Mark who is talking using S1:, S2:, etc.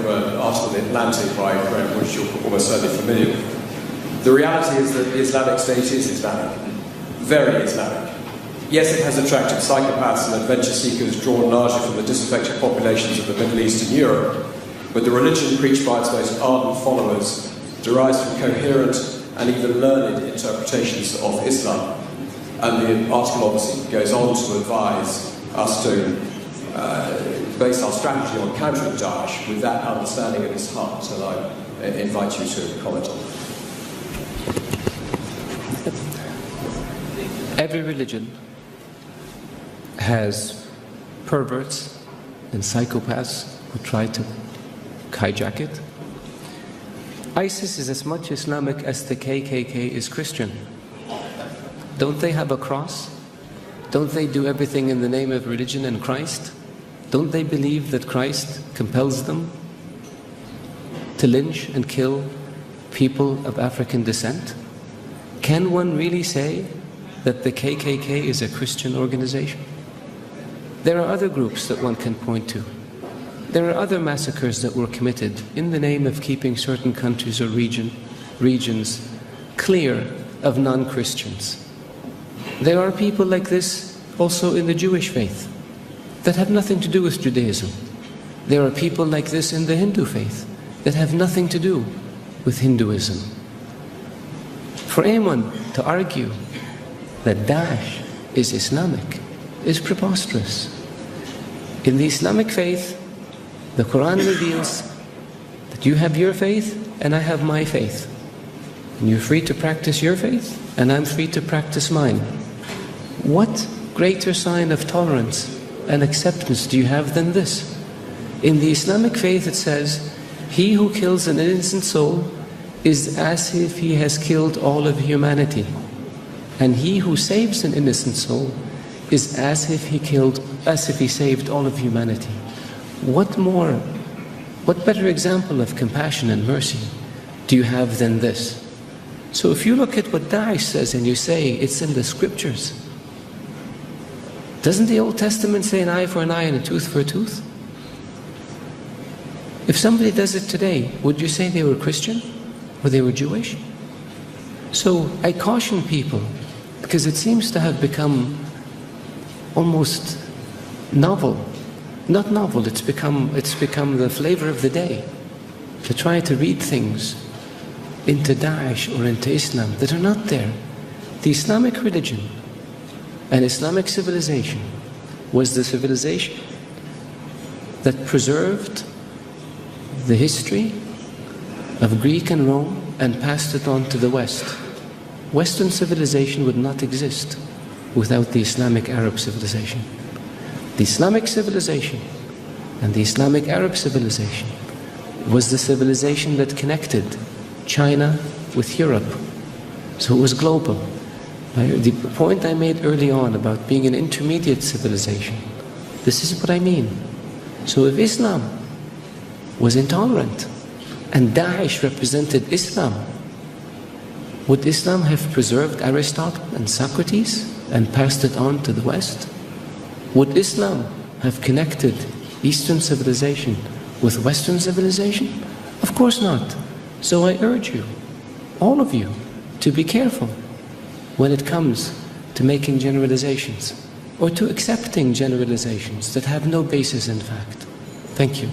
S1: from an article in The Atlantic by a friend, which you're almost certainly familiar with. The reality is that the Islamic State is Islamic, very Islamic. Yes, it has attracted psychopaths and adventure seekers drawn largely from the disaffected populations of the Middle East and Europe, but the religion preached by its most ardent followers derives from coherent and even learned interpretations of Islam. And the article obviously goes on to advise us to base our strategy on countering Daesh with that understanding at its heart, and I invite you to comment on that.
S2: Every religion has perverts and psychopaths who try to hijack it. ISIS is as much Islamic as the KKK is Christian. Don't they have a cross? Don't they do everything in the name of religion and Christ? Don't they believe that Christ compels them to lynch and kill people of African descent? Can one really say that the KKK is a Christian organization? There are other groups that one can point to. There are other massacres that were committed in the name of keeping certain countries or regions clear of non-Christians. There are people like this also in the Jewish faith that have nothing to do with Judaism. There are people like this in the Hindu faith that have nothing to do with Hinduism. For anyone to argue that Daesh is Islamic is preposterous. In the Islamic faith, the Quran reveals that you have your faith and I have my faith. And you're free to practice your faith and I'm free to practice mine. What greater sign of tolerance and acceptance do you have than this? In the Islamic faith it says, he who kills an innocent soul is as if he has killed all of humanity. And he who saves an innocent soul is as if he saved all of humanity. What better example of compassion and mercy do you have than this? So if you look at what Daesh says and you say it's in the scriptures, doesn't the Old Testament say an eye for an eye and a tooth for a tooth? If somebody does it today, would you say they were Christian or they were Jewish? So I caution people, because it seems to have become almost novel. Not novel, it's become the flavor of the day to try to read things into Daesh or into Islam that are not there. The Islamic religion and Islamic civilization was the civilization that preserved the history of Greek and Rome and passed it on to the West. Western civilization would not exist without the Islamic Arab civilization. The Islamic civilization and the Islamic Arab civilization was the civilization that connected China with Europe. So it was global. The point I made early on about being an intermediate civilization, this is what I mean. So if Islam was intolerant and Daesh represented Islam, would Islam have preserved Aristotle and Socrates and passed it on to the West? Would Islam have connected Eastern civilization with Western civilization? Of course not. So I urge you, all of you, to be careful when it comes to making generalizations or to accepting generalizations that have no basis in fact. Thank you.